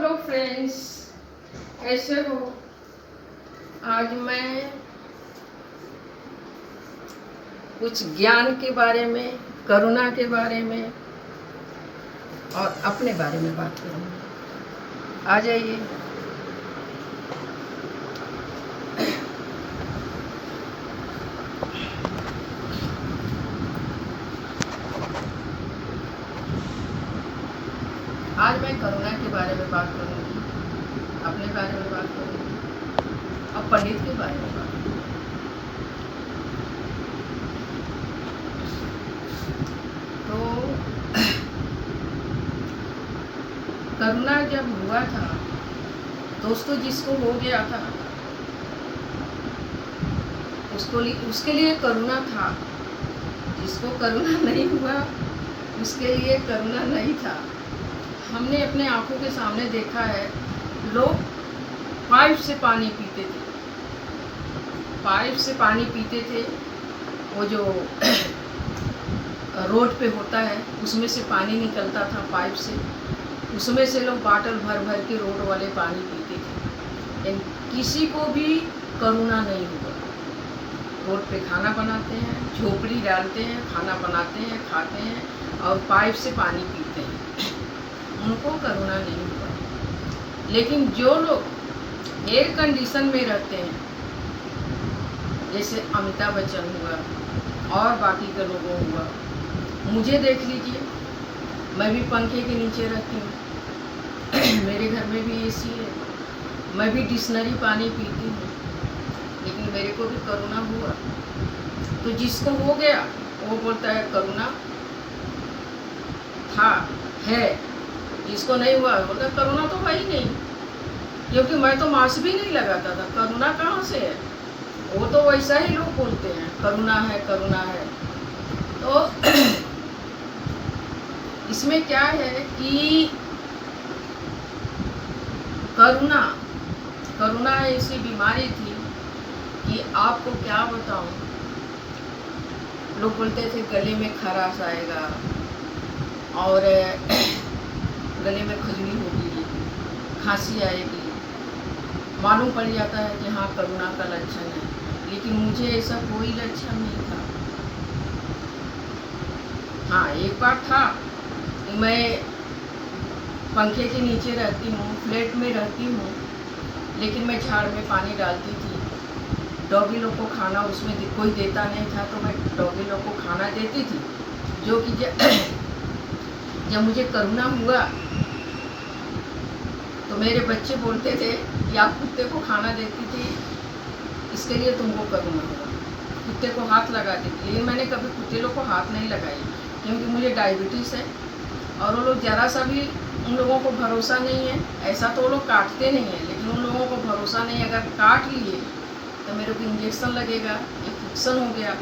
Hello friends, कैसे हो? आज मैं कुछ ज्ञान के बारे में, करुणा के बारे में और अपने बारे में बात करूँगी। आ जाइए। आज मैं करुणा के बारे में बात करूँगी, अपने बारे में बात करूँगी और पंडित के बारे में बात करूँगी। तो करुणा जब हुआ था, दोस्तों, जिसको हो गया था उसके लिए करुणा था, जिसको करुणा नहीं हुआ उसके लिए करुणा नहीं था। हमने अपने आंखों के सामने देखा है, लोग पाइप से पानी पीते थे, पाइप से पानी पीते थे। वो जो रोड पे होता है उसमें से पानी निकलता था पाइप से, उसमें से लोग बाटल भर भर के रोड वाले पानी पीते थे। लेकिन किसी को भी करुणा नहीं हुआ। रोड पे खाना बनाते हैं, झोपड़ी डालते हैं, खाना बनाते हैं, खाते हैं और पाइप से पानी पीते हैं, उनको करुणा नहीं हुआ। लेकिन जो लोग एयर कंडीशन में रहते हैं, जैसे अमिताभ बच्चन हुआ और बाकी के लोगों हुआ, मुझे देख लीजिए, मैं भी पंखे के नीचे रहती हूँ, मेरे घर में भी एसी है, मैं भी डिक्शनरी पानी पीती हूँ, लेकिन मेरे को भी करुणा हुआ। तो जिसको हो गया वो बोलता है करुणा था, है। जिसको नहीं हुआ बोलता करुणा तो है ही नहीं, क्योंकि मैं तो मास्क भी नहीं लगाता था, करुणा कहाँ से है? वो तो वैसा ही लोग बोलते हैं, करुणा है, करुणा है। तो इसमें क्या है कि करुणा ऐसी बीमारी थी कि आपको क्या बताऊं। लोग बोलते थे गले में खराश आएगा और गले में खुजली होगी, खांसी आएगी, मालूम पड़ जाता है कि हाँ करुणा का लक्षण है। लेकिन मुझे ऐसा कोई लक्षण नहीं था। हाँ, एक बार था, मैं पंखे के नीचे रहती हूँ, फ्लैट में रहती हूँ, लेकिन मैं झाड़ में पानी डालती थी। डॉगी लोग को खाना उसमें कोई देता नहीं था, तो मैं डॉगी लोग को खाना देती थी। जो कि जब मुझे करुणा हुआ तो मेरे बच्चे बोलते थे कि आप कुत्ते को खाना देती थी, इसके लिए तुमको करुणा हुआ, कुत्ते को हाथ लगा देती। लेकिन मैंने कभी कुत्ते लोग को हाथ नहीं लगाई, क्योंकि मुझे डायबिटीज़ है और वो लोग ज़रा सा भी, उन लोगों को भरोसा नहीं है। ऐसा तो वो लोग काटते नहीं हैं, लेकिन उन लोगों को भरोसा नहीं, अगर काट लिए तो मेरे को इंजेक्शन लगेगा, इन्फेक्शन हो गया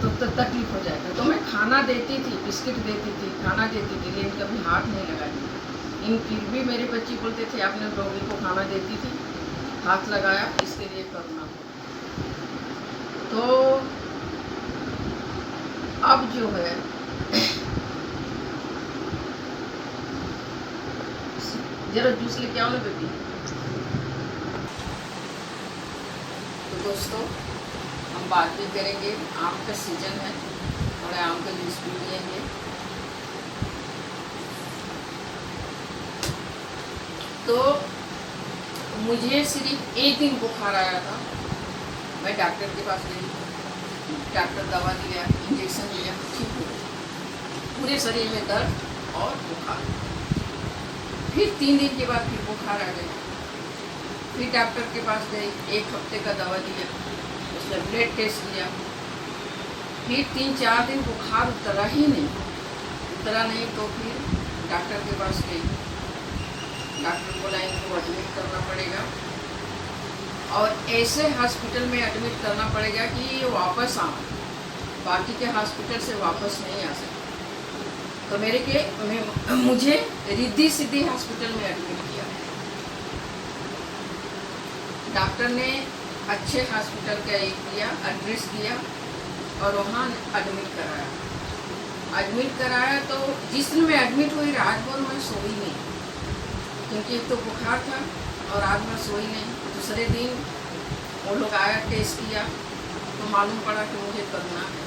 तो तकलीफ हो जाएगा। तो मैं खाना देती थी, बिस्किट देती थी, खाना देती थी, लेकिन कभी हाथ नहीं लगाती। इन फिर भी मेरे बच्चे बोलते थे आपने डॉगी को खाना देती थी, हाथ लगाया, इसके लिए करुणा हो। तो अब जो है जरा जूस लेके आओ ना बेबी। तो दोस्तों, हम बात भी करेंगे, आम का सीजन है, थोड़ा आम का जूस भी पिएंगे। तो मुझे सिर्फ एक दिन बुखार आया था, मैं डॉक्टर के पास गई, डॉक्टर दवा दिया, इंजेक्शन दिया, ठीक हो गया। पूरे शरीर में दर्द और बुखार। फिर 3 दिन के बाद फिर बुखार आ गया, फिर डॉक्टर के पास गई, 1 हफ्ते का दवा दिया, उसने ब्लड टेस्ट किया, फिर 3-4 दिन बुखार उतरा नहीं, तो फिर डॉक्टर के पास गई। डॉक्टर बोला इनको एडमिट करना पड़ेगा और ऐसे हॉस्पिटल में एडमिट करना पड़ेगा कि ये वापस आए, बाकी के हॉस्पिटल से वापस नहीं आ सकते। तो मुझे रिद्धि सिद्धि हॉस्पिटल में एडमिट किया। डॉक्टर ने अच्छे हॉस्पिटल का एड्रेस दिया और वहाँ एडमिट कराया। तो जिस दिन मैं एडमिट हुई, रात भर मैं सोई नहीं, क्योंकि एक तो बुखार था और रात में सोई नहीं। दूसरे दिन वो लोग आया, टेस्ट किया तो मालूम पड़ा कि मुझे कोरोना है।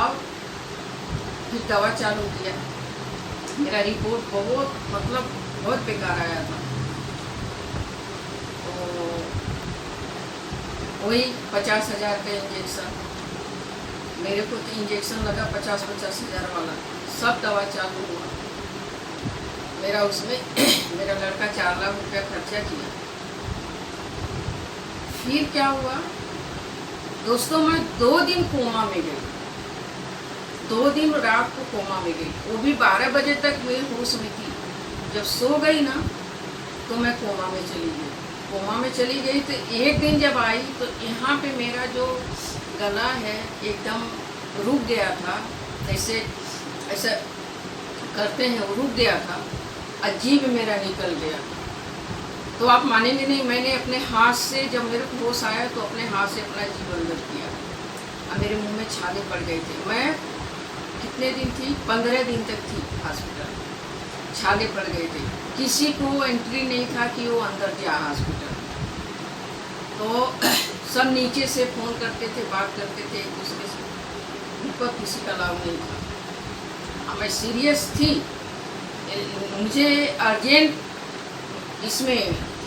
अब फिर दवा चालू किया। मेरा रिपोर्ट बहुत बेकार आया था। तो वही 50,000 का इंजेक्शन, मेरे को तो इंजेक्शन लगा 50,000 वाला। सब दवा चालू हुआ मेरा, उसमें मेरा लड़का 4 लाख रुपया खर्चा किया। फिर क्या हुआ दोस्तों, मैं 2 दिन कोमा में गई। 2 दिन रात को कोमा में गई, वो भी 12 बजे तक मैं होश में थी। जब सो गई ना तो मैं कोमा में चली गई। कोमा में चली गई तो एक दिन जब आई तो यहाँ पे मेरा जो गला है एकदम रुक गया था, जैसे ऐसा करते हैं वो रुक गया था, अजीब मेरा निकल गया। तो आप मानेंगे नहीं, मैंने अपने हाथ से, जब मेरे को होश आया तो अपने हाथ से अपना जीव अंदर किया और मेरे मुंह में छाले पड़ गए थे। मैं कितने दिन थी, 15 दिन तक थी हॉस्पिटल, छाले पड़ गए थे। किसी को एंट्री नहीं था कि वो अंदर जा हॉस्पिटल। तो सब नीचे से फ़ोन करते थे, बात करते थे एक दूसरे से, ऊपर किसी का अलाउ नहीं था। मैं सीरियस थी, मुझे अर्जेंट इसमें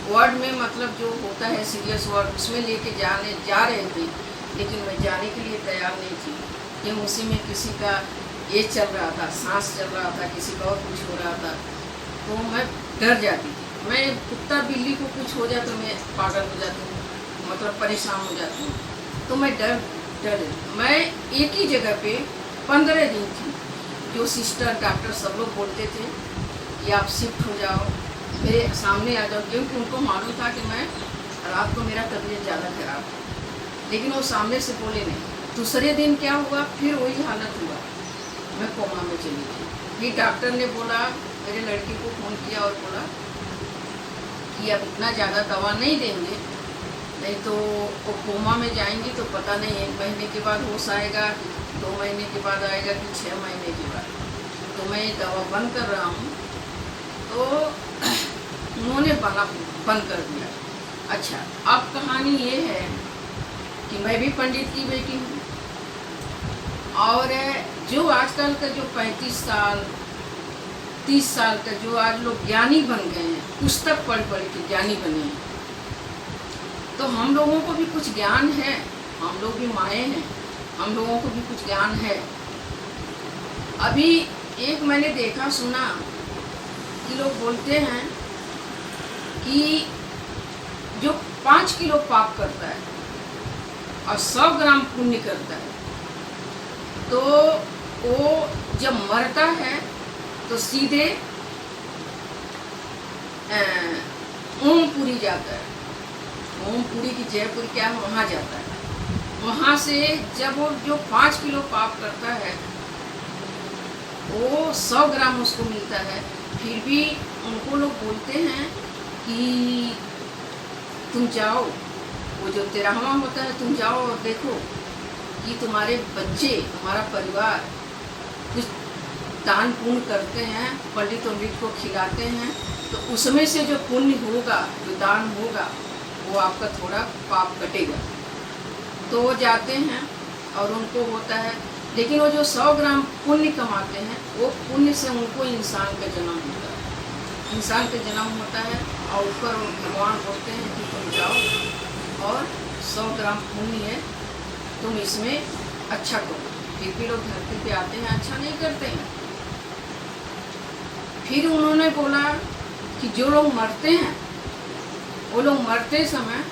वार्ड में, मतलब जो होता है सीरियस वार्ड, उसमें लेके जा रहे थे, लेकिन मैं जाने के लिए तैयार नहीं थी कि उसी में किसी का ये चल रहा था, सांस चल रहा था, किसी का और कुछ हो रहा था। तो मैं डर जाती थी। मैं कुत्ता बिल्ली को कुछ हो जाए तो मैं पागल हो जाती हूँ, मतलब परेशान हो जाती हूँ। तो मैं डर मैं एक ही जगह पे 15 दिन थी। जो सिस्टर डॉक्टर सब लोग बोलते थे कि आप शिफ्ट हो जाओ, मेरे सामने आ जाओ, क्योंकि उनको मालूम था कि मैं रात को मेरा तबीयत ज़्यादा खराब था, लेकिन वो सामने से बोले नहीं। दूसरे दिन क्या हुआ, फिर वही हालत हुआ, मैं कोमा में चली गई। फिर डॉक्टर ने बोला, मेरे लड़के को फ़ोन किया और बोला कि अब इतना ज़्यादा दवा नहीं देंगे, नहीं तो वो कोमा में जाएंगी तो पता नहीं 1 महीने के बाद होश आएगा, 2 महीने के बाद आएगा कि 6 महीने के बाद। तो मैं ये दवा बंद कर रहा हूँ। तो उन्होंने बंद कर दिया। अच्छा, अब कहानी ये है कि मैं भी पंडित की बेटी हूँ, और जो आजकल का जो 35 साल 30 साल का जो आज लोग ज्ञानी बन गए हैं, पुस्तक पढ़ के ज्ञानी बने हैं, तो हम लोगों को भी कुछ ज्ञान है, हम लोग भी माए हैं, हम लोगों को भी कुछ ज्ञान है। अभी एक मैंने देखा सुना कि लोग बोलते हैं कि जो 5 किलो पाप करता है और 100 ग्राम पुण्य करता है, तो वो जब मरता है तो सीधे ओमपुरी जाता है। ओमपुरी की जयपुरी क्या है, वहाँ जाता है। वहाँ से जब वो जो 5 किलो पाप करता है वो 100 ग्राम उसको मिलता है। फिर भी उनको लोग बोलते हैं कि तुम जाओ, वो जो 13वां होता है, तुम जाओ और देखो कि तुम्हारे बच्चे, तुम्हारा परिवार कुछ दान पुण्य करते हैं, पंडित को खिलाते हैं, तो उसमें से जो पुण्य होगा, जो दान होगा, वो आपका थोड़ा पाप कटेगा। तो वो जाते हैं और उनको होता है, लेकिन वो जो 100 ग्राम पुण्य कमाते हैं, वो पुण्य से उनको इंसान का जन्म होता है। इंसान का जन्म होता है और ऊपर भगवान बोलते हैं कि तुम जाओ और 100 ग्राम पुण्य है, तुम इसमें अच्छा करो। फिर भी लोग धरती पे आते हैं, अच्छा नहीं करते हैं। फिर उन्होंने बोला कि जो लोग मरते हैं, वो लोग मरते समय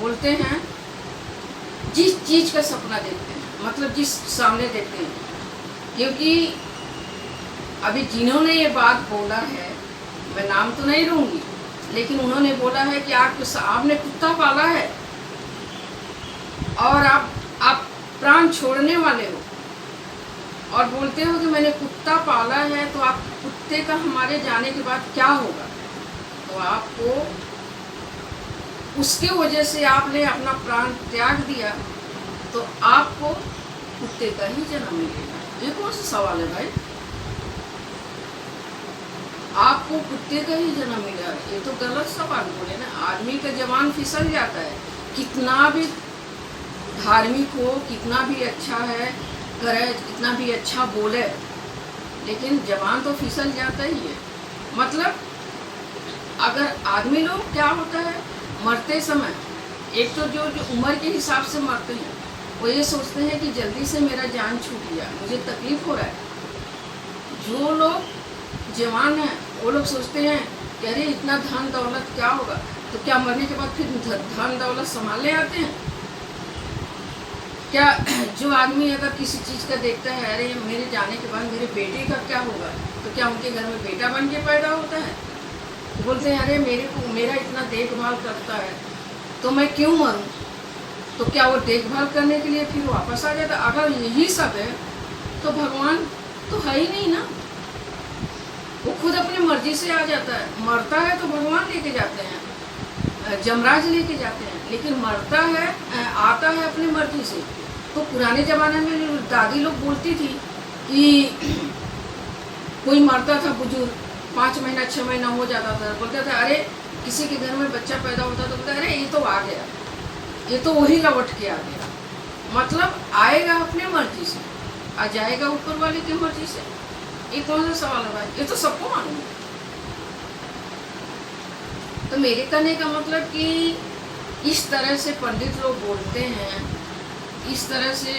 बोलते हैं, जिस चीज़ का सपना देखते हैं, मतलब जिस सामने देखते हैं, क्योंकि अभी जिन्होंने ये बात बोला है, मैं नाम तो नहीं लूँगी, लेकिन उन्होंने बोला है कि आपने कुत्ता पाला है और आप प्राण छोड़ने वाले हो और बोलते हो कि मैंने कुत्ता पाला है, तो आप कुत्ते का हमारे जाने के बाद क्या होगा। तो आपको उसके वजह से आपने अपना प्राण त्याग दिया, तो आपको कुत्ते का ही जन्म मिलेगा। ये कौन सा सवाल है भाई? आप आपको कुत्ते का ही जन्म मिला, ये तो गलत सवाल बोले ना। आदमी का जवान फिसल जाता है, कितना भी धार्मिक हो, कितना भी अच्छा है करे, कितना भी अच्छा बोले, लेकिन जवान तो फिसल जाता ही है। मतलब अगर आदमी लोग क्या होता है, मरते समय एक तो जो उम्र के हिसाब से मरते हैं, वो ये सोचते हैं कि जल्दी से मेरा जान छूट गया, मुझे तकलीफ हो रहा है। जो लोग जवान हैं वो लोग सोचते हैं कि अरे इतना धन दौलत क्या होगा, तो क्या मरने के बाद फिर धन दौलत संभालने आते हैं क्या? जो आदमी अगर किसी चीज़ का देखता है, अरे मेरे जाने के बाद मेरे बेटे का क्या होगा, तो क्या उनके घर में बेटा बन के पैदा होता है? तो बोलते हैं अरे मेरा इतना देखभाल करता है तो मैं क्यों मरूं? तो क्या वो देखभाल करने के लिए फिर वापस आ जाता? अगर यही सब है तो भगवान तो है ही नहीं ना, वो खुद अपनी मर्जी से आ जाता है। मरता है तो भगवान लेके जाते हैं, जमराज लेके जाते हैं, लेकिन मरता है आता है अपनी मर्जी से। तो पुराने ज़माने में दादी लोग बोलती थी कि कोई मरता था बुजुर्ग, 5 महीना 6 महीना हो जाता था, बोलते थे अरे किसी के घर में बच्चा पैदा होता तो बोलते अरे ये तो आ गया, ये तो वही लौट के आ गया। मतलब आएगा अपने मर्जी से, आ जाएगा ऊपर वाले की मर्जी से। ये कौन सा सवाल है भाई? ये तो सबको मालूम है। तो मेरे कहने का मतलब कि इस तरह से पंडित लोग बोलते हैं, इस तरह से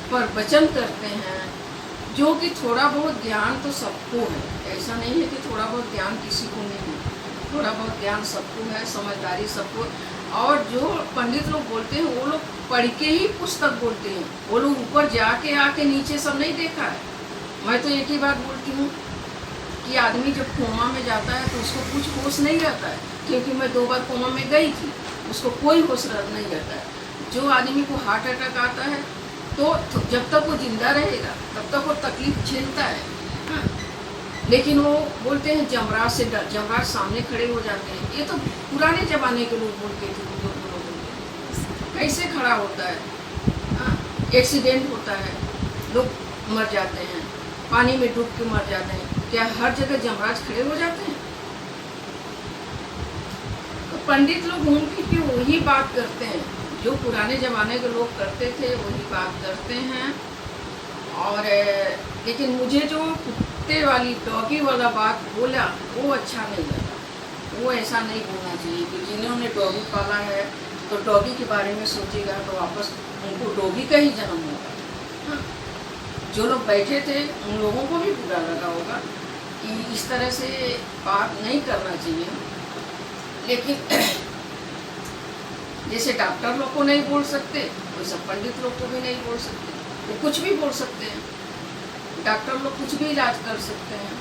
प्रवचन करते हैं, जो कि थोड़ा बहुत ज्ञान तो सबको है। ऐसा नहीं है कि थोड़ा बहुत ज्ञान किसी को नहीं है, थोड़ा बहुत ज्ञान सबको है, समझदारी सबको। और जो पंडित लोग बोलते हैं वो लोग पढ़ के ही पुस्तक बोलते हैं, वो लोग ऊपर जाके आके नीचे सब नहीं देखा है। मैं तो एक ही बात बोलती हूँ कि आदमी जब कोमा में जाता है तो उसको कुछ होश नहीं रहता है, क्योंकि मैं 2 बार कोमा में गई थी, उसको कोई होश नहीं रहता है। जो आदमी को हार्ट अटैक आता है तो जब तक वो जिंदा रहेगा तब तक वो तकलीफ झेलता है, हाँ। लेकिन वो बोलते हैं जमराज से डर, जमराज सामने खड़े हो जाते हैं। ये तो पुराने ज़माने के लोग बोलते थे, बुजुर्ग लोग बोलते। कैसे खड़ा होता है, हाँ। एक्सीडेंट होता है, लोग मर जाते हैं, पानी में डूब के मर जाते हैं, क्या हर जगह जमराज खड़े हो जाते हैं? तो पंडित लोग घूम फिर के वही बात करते हैं जो पुराने ज़माने के लोग करते थे, वही बात करते हैं। और लेकिन मुझे जो कुत्ते वाली डॉगी वाला बात बोला वो अच्छा नहीं लगा। वो ऐसा नहीं बोलना चाहिए कि जिन्होंने डॉगी पाला है तो डॉगी के बारे में सोचेगा तो वापस उनको डॉगी का ही जन्म होगा, हाँ। जो लोग बैठे थे उन लोगों को भी बुरा लगा होगा कि इस तरह से बात नहीं करना चाहिए। लेकिन जैसे डॉक्टर लोग को नहीं बोल सकते, वैसे पंडित लोग को भी नहीं बोल सकते। वो कुछ भी बोल सकते हैं, डॉक्टर लोग कुछ भी इलाज कर सकते हैं।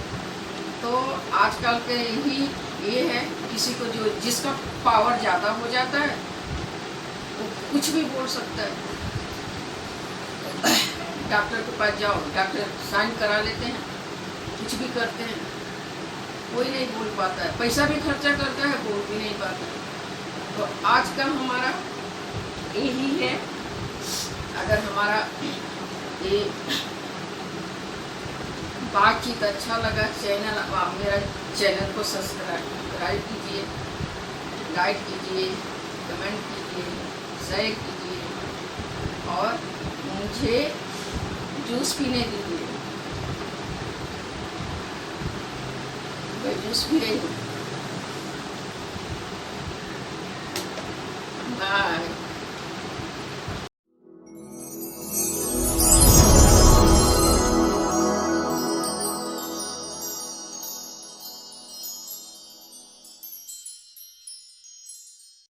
तो आजकल के यही ये है, किसी को जो जिसका पावर ज़्यादा हो जाता है वो कुछ भी बोल सकता है। डॉक्टर के पास जाओ, डॉक्टर साइन करा लेते हैं, कुछ भी करते हैं, कोई नहीं बोल पाता है। पैसा भी खर्चा करता है, बोल भी नहीं पाता है। तो आज का हमारा यही है। अगर हमारा ये बातचीत अच्छा लगा, मेरा चैनल को सब्सक्राइब कीजिए, लाइक कीजिए, कमेंट कीजिए, शेयर कीजिए और मुझे जूस पीने दीजिए। मैं जूस पी रही हूँ।